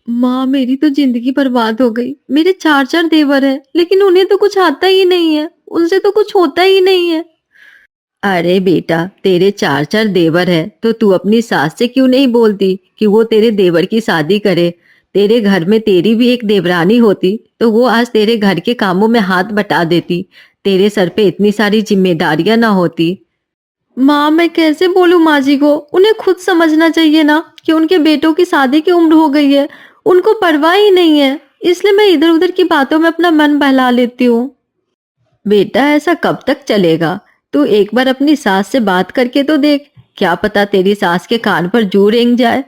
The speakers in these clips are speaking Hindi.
माँ, मेरी तो जिंदगी बर्बाद हो गई। मेरे चार चार देवर हैं, लेकिन उन्हें तो कुछ आता ही नहीं है। उनसे तो कुछ होता ही नहीं है। अरे बेटा, तेरे चार चार देवर है तो तू अपनी सास से क्यों नहीं बोलती कि वो तेरे देवर की शादी करे। तेरे घर में तेरी भी एक देवरानी होती तो वो आज तेरे घर के कामों में हाथ बटा देती। तेरे सर पे इतनी सारी जिम्मेदारियां ना होती। माँ, मैं कैसे बोलूँ माँ जी को? उन्हें खुद समझना चाहिए ना कि उनके बेटों की शादी की उम्र हो गई है। उनको परवाह ही नहीं है, इसलिए मैं इधर उधर की बातों में अपना मन बहला लेती हूँ। बेटा, ऐसा कब तक चलेगा? तू एक बार अपनी सास से बात करके तो देख। क्या पता तेरी सास के कान पर जू रेंग जाए।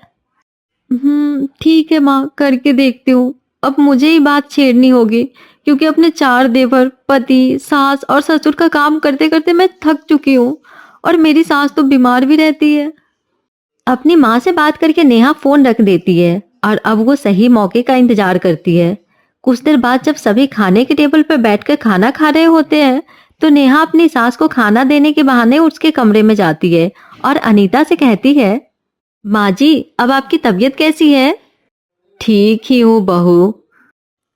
ठीक है माँ, करके देखती हूँ। अब मुझे ही बात छेड़नी होगी, क्योंकि अपने चार देवर, पति, सास और ससुर का काम करते करते मैं थक चुकी हूँ। और मेरी सास तो बीमार भी रहती है। अपनी माँ से बात करके नेहा फोन रख देती है और अब वो सही मौके का इंतजार करती है। कुछ देर बाद जब सभी खाने के टेबल पर बैठकर खाना खा रहे होते हैं तो नेहा अपनी सास को खाना देने के बहाने उसके कमरे में जाती है और अनीता से कहती है, माँ जी, अब आपकी तबीयत कैसी है? ठीक ही हूँ बहू।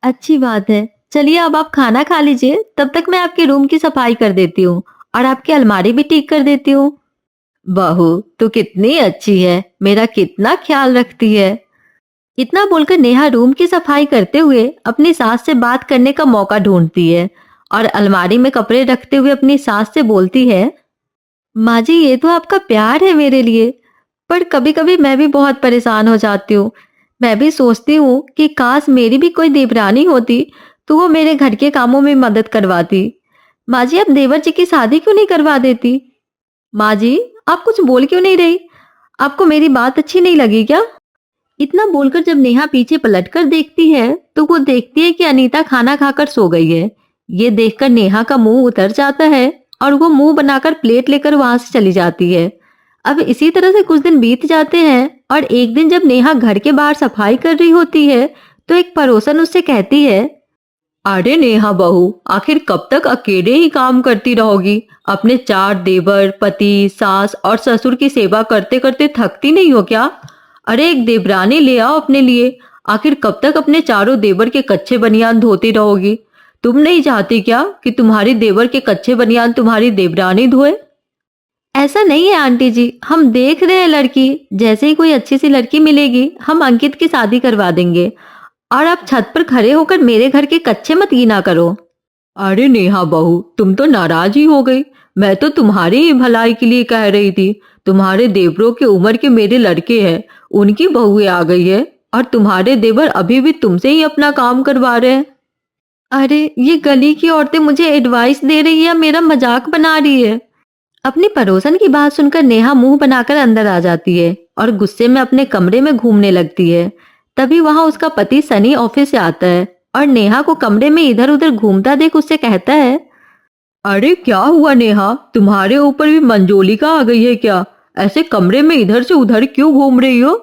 अच्छी बात है। चलिए अब आप खाना खा लीजिए, तब तक मैं आपके रूम की सफाई कर देती हूँ और आपकी अलमारी भी ठीक कर देती हूँ। बहू, तू कितनी अच्छी है, मेरा कितना ख्याल रखती है। इतना बोलकर नेहा रूम की सफाई करते हुए अपनी सास से बात करने का मौका ढूंढती है और अलमारी में कपड़े रखते हुए अपनी सास से बोलती है, माँ जी, ये तो आपका प्यार है मेरे लिए, पर कभी कभी मैं भी बहुत परेशान हो जाती हूँ। मैं भी सोचती हूँ कि काश मेरी भी कोई देवरानी होती तो वो मेरे घर के कामों में मदद करवाती। माँ जी, आप देवर जी की शादी क्यों नहीं करवा देती? माँ जी, आप कुछ बोल क्यों नहीं रही? आपको मेरी बात अच्छी नहीं लगी क्या? इतना बोलकर जब नेहा पीछे पलटकर देखती है तो वो देखती है कि अनीता खाना खाकर सो गई है। ये देखकर नेहा का मुंह उतर जाता है और वो मुंह बनाकर प्लेट लेकर वहां से चली जाती है। अब इसी तरह से कुछ दिन बीत जाते हैं और एक दिन जब नेहा घर के बाहर सफाई कर रही होती है तो एक पड़ोसन उससे कहती है, अरे नेहा बहू, आखिर कब तक अकेले ही काम करती रहोगी? अपने चार देवर, पति, सास और ससुर की सेवा करते करते थकती नहीं हो क्या? अरे एक देवरानी ले आओ अपने लिए। आखिर कब तक अपने चारों देवर के कच्चे बनियान धोती रहोगी? तुम नहीं चाहती क्या कि तुम्हारी देवर के कच्चे बनियान तुम्हारी देवरानी धोए? ऐसा नहीं है आंटी जी, हम देख रहे हैं लड़की। जैसे ही कोई अच्छी सी लड़की मिलेगी हम अंकित की शादी करवा देंगे। और आप छत पर खड़े होकर मेरे घर के कच्चे मत गिना करो। अरे नेहा बहू, तुम तो नाराज ही हो गई। मैं तो तुम्हारी ही भलाई के लिए कह रही थी। तुम्हारे देवरों की उम्र के मेरे लड़के हैं, उनकी बहुएं आ गई है और तुम्हारे देवर अभी भी तुमसे ही अपना काम करवा रहे हैं। अरे ये गली की औरतें मुझे एडवाइस दे रही है या मेरा मजाक बना रही है? अपनी पड़ोसन की बात सुनकर नेहा मुंह बनाकर अंदर आ जाती है और गुस्से में अपने कमरे में घूमने लगती है। तभी वहां उसका पति सनी ऑफिस से आता है और नेहा को कमरे में इधर उधर घूमता देख उससे कहता है, अरे क्या हुआ नेहा, तुम्हारे ऊपर भी मंजोलिका आ गई है क्या? ऐसे कमरे में इधर से उधर क्यों घूम रही हो?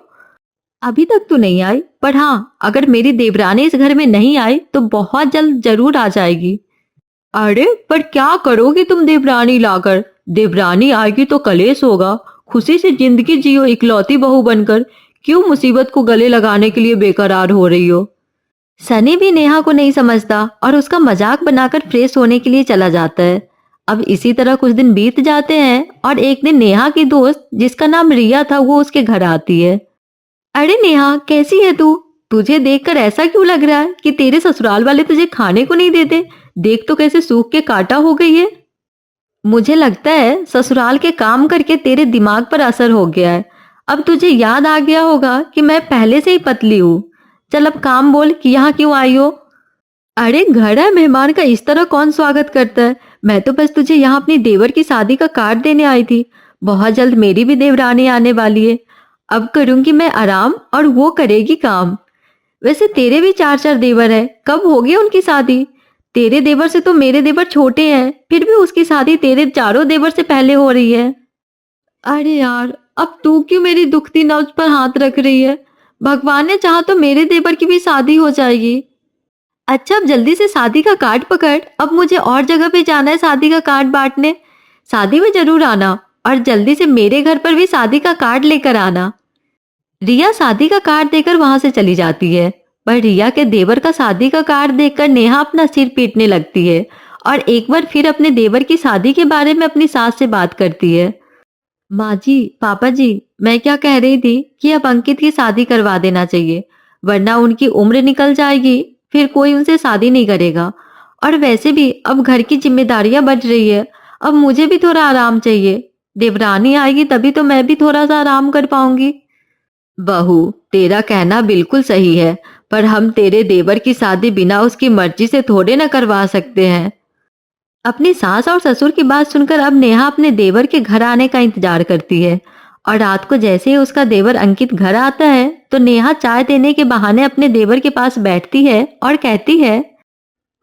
अभी तक तो नहीं आई, पर हाँ, अगर मेरी देवरानी इस घर में नहीं आई तो बहुत जल्द जरूर आ जाएगी। अरे पर क्या करोगी तुम देवरानी लाकर? देवरानी आएगी तो कलेश होगा। खुशी से जिंदगी जियो इकलौती बहू बनकर, क्यों मुसीबत को गले लगाने के लिए बेकरार हो रही हो? सनी भी नेहा को नहीं समझता और उसका मजाक बनाकर फ्रेश होने के लिए चला जाता है। अब इसी तरह कुछ दिन बीत जाते हैं और एक दिन नेहा की दोस्त जिसका नाम रिया था वो उसके घर आती है। अरे नेहा, कैसी है तू? तुझे देखकर ऐसा क्यों लग रहा है कि तेरे ससुराल वाले तुझे खाने को नहीं देते? देख तो कैसे सूख के काटा हो गई है। मुझे लगता है ससुराल के काम करके तेरे दिमाग पर असर हो गया है। अब तुझे याद आ गया होगा कि मैं पहले से ही पतली हूँ। चल अब काम बोल कि यहाँ क्यों आई हो? अरे घर है, मेहमान का इस तरह कौन स्वागत करता है? मैं तो बस तुझे यहाँ अपनी देवर की शादी का कार्ड देने आई थी। बहुत जल्द मेरी भी देवरानी आने वाली है। अब करूंगी मैं आराम और वो करेगी काम। वैसे तेरे भी चार चार देवर है, कब होगी उनकी शादी? तेरे देवर से तो मेरे देवर छोटे हैं, फिर भी उसकी शादी तेरे चारों देवर से पहले हो रही है। अरे यार, अब तू क्यों मेरी दुखती नब्ज पर हाथ रख रही है? भगवान ने चाहा तो मेरे देवर की भी शादी हो जाएगी। अच्छा, अब जल्दी से शादी का कार्ड पकड़, अब मुझे और जगह पे जाना है शादी का कार्ड बांटने। शादी में जरूर आना और जल्दी से मेरे घर पर भी शादी का कार्ड लेकर आना। रिया शादी का कार्ड देकर वहां से चली जाती है, पर रिया के देवर का शादी का कार्ड देखकर नेहा अपना सिर पीटने लगती है और एक बार फिर अपने देवर की शादी के बारे में अपनी सास से बात करती है। माँ जी, पापा जी, मैं क्या कह रही थी कि अब अंकित की शादी करवा देना चाहिए, वरना उनकी उम्र निकल जाएगी, फिर कोई उनसे शादी नहीं करेगा। और वैसे भी अब घर की जिम्मेदारियां बढ़ रही है, अब मुझे भी थोड़ा आराम चाहिए। देवरानी आएगी तभी तो मैं भी थोड़ा सा आराम कर पाऊंगी। बहू, तेरा कहना बिल्कुल सही है, पर हम तेरे देवर की शादी बिना उसकी मर्जी से थोड़े ना करवा सकते हैं। अपनी सास और ससुर की बात सुनकर अब नेहा अपने देवर के घर आने का इंतजार करती है और रात को जैसे ही उसका देवर अंकित घर आता है तो नेहा चाय देने के बहाने अपने देवर के पास बैठती है और कहती है,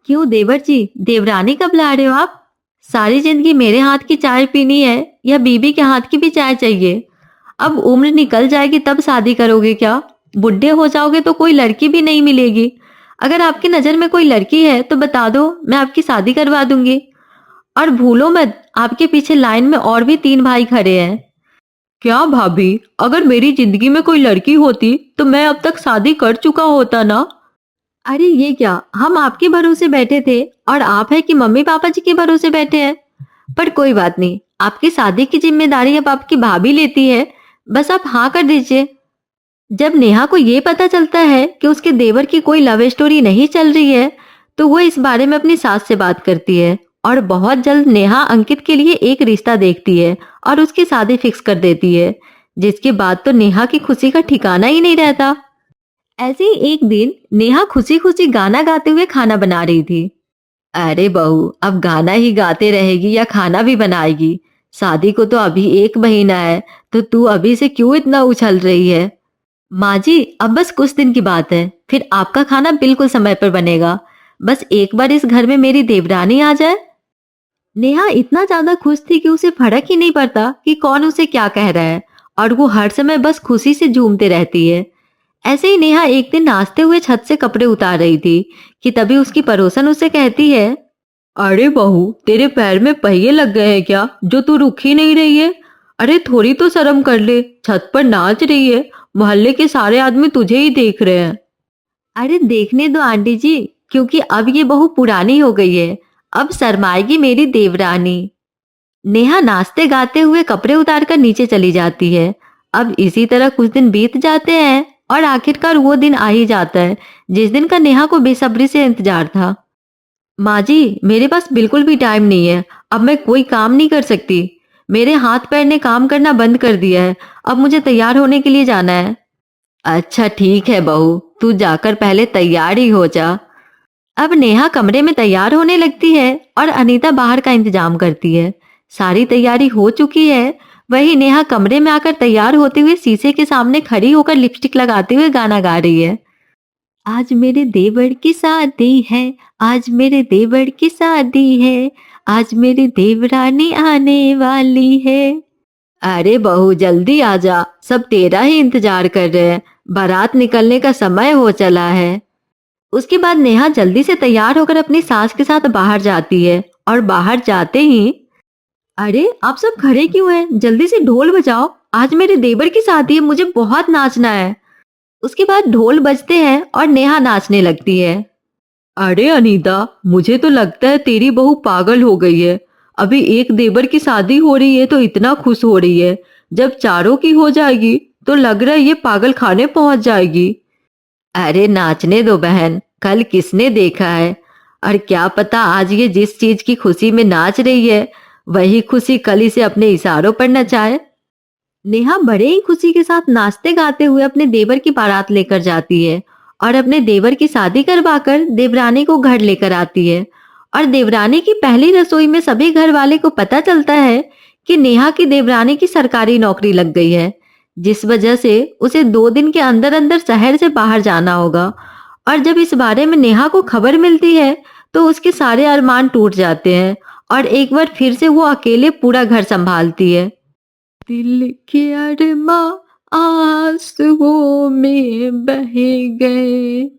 क्यों देवर जी, देवरानी कब ला रहे हो आप? सारी जिंदगी मेरे हाथ की चाय पीनी है या बीबी के हाथ की भी चाय चाहिए? अब उम्र निकल जाएगी तब शादी करोगे क्या? बुढ़े हो जाओगे तो कोई लड़की भी नहीं मिलेगी। अगर आपकी नजर में कोई लड़की है तो बता दो, मैं आपकी शादी करवा दूंगी। और भूलो मत, आपके पीछे लाइन में और भी 3 भाई खड़े हैं। क्या भाभी, अगर मेरी जिंदगी में कोई लड़की होती तो मैं अब तक शादी कर चुका होता ना। अरे ये क्या, हम आपके भरोसे बैठे थे और आप है कि मम्मी पापा जी के भरोसे बैठे हैं। पर कोई बात नहीं, आपकी शादी की जिम्मेदारी अब आपकी भाभी लेती है, बस आप हाँ कर दीजिए। जब नेहा को ये पता चलता है कि उसके देवर की कोई लव स्टोरी नहीं चल रही है तो वो इस बारे में अपनी सास से बात करती है और बहुत जल्द नेहा अंकित के लिए एक रिश्ता देखती है और उसकी शादी फिक्स कर देती है, जिसके बाद तो नेहा की खुशी का ठिकाना ही नहीं रहता। ऐसे ही एक दिन नेहा खुशी खुशी गाना गाते हुए खाना बना रही थी। अरे बहू, अब गाना ही गाते रहेगी या खाना भी बनाएगी? शादी को तो अभी 1 महीना है, तो तू अभी से क्यों इतना उछल रही है? माँ जी, अब बस कुछ दिन की बात है, फिर आपका खाना बिल्कुल समय पर बनेगा। बस एक बार इस घर में मेरी देवरानी आ जाए। नेहा इतना ज्यादा खुश थी कि उसे फर्क ही नहीं पड़ता कि कौन उसे क्या कह रहा है और वो हर समय बस खुशी से झूमते रहती है। ऐसे ही नेहा एक दिन नाचते हुए छत से कपड़े उतार रही थी कि तभी उसकी पड़ोसन उसे कहती है, अरे बहू, तेरे पैर में पहिए लग गए हैं क्या, जो तू रुक ही नहीं रही है? अरे थोड़ी तो शर्म कर ले, छत पर नाच रही है, मोहल्ले के सारे आदमी तुझे ही देख रहे हैं। अरे देखने दो आंटी जी, क्योंकि अब ये बहू पुरानी हो गई है, अब शर्माएगी मेरी देवरानी। नेहा नाचते गाते हुए कपड़े उतारकर नीचे चली जाती है। अब इसी तरह कुछ दिन बीत जाते हैं और आखिरकार वो दिन आ ही जाता है जिस दिन का नेहा को बेसब्री से इंतजार था। माँ जी, मेरे पास बिल्कुल भी टाइम नहीं है, अब मैं कोई काम नहीं कर सकती। मेरे हाथ पैर ने काम करना बंद कर दिया है, अब मुझे तैयार होने के लिए जाना है। अच्छा ठीक है बहू, तू जाकर पहले तैयार ही हो जा। अब नेहा कमरे में तैयार होने लगती है और अनीता बाहर का इंतजाम करती है। सारी तैयारी हो चुकी है, वही नेहा कमरे में आकर तैयार होते हुए शीशे के सामने खड़ी होकर लिपस्टिक लगाते हुए गाना गा रही है। आज मेरे देवर की शादी है, आज मेरे देवर की शादी है, आज मेरी देवरानी आने वाली है। अरे बहू, जल्दी आ जा, सब तेरा ही इंतजार कर रहे हैं, बारात निकलने का समय हो चला है। उसके बाद नेहा जल्दी से तैयार होकर अपनी सास के साथ बाहर जाती है और बाहर जाते ही, अरे आप सब खड़े क्यों हैं? जल्दी से ढोल बजाओ, आज मेरे देवर की शादी है, मुझे बहुत नाचना है। उसके बाद ढोल बजते हैं और नेहा नाचने लगती है। अरे अनीता, मुझे तो लगता है तेरी बहू पागल हो गई है। अभी एक देवर की शादी हो रही है तो इतना खुश हो रही है, जब चारों की हो जाएगी तो लग रहा है ये पागल खाने पहुंच जाएगी। अरे नाचने दो बहन, कल किसने देखा है, और क्या पता आज ये जिस चीज की खुशी में नाच रही है वही खुशी कल इसे अपने इशारों पर नचाए। नेहा बड़े ही खुशी के साथ नाचते गाते हुए अपने देवर की बारात लेकर जाती है और अपने देवर की शादी करवाकर देवरानी को घर लेकर आती है। और देवरानी की पहली रसोई में सभी घर वाले को पता चलता है कि नेहा की देवरानी की सरकारी नौकरी लग गई है, जिस वजह से उसे 2 दिन के अंदर अंदर शहर से बाहर जाना होगा। और जब इस बारे में नेहा को खबर मिलती है तो उसके सारे अरमान टूट जाते हैं और एक बार फिर से वो अकेले पूरा घर संभालती है। दिल के अरमा आंसुओं में बह गए।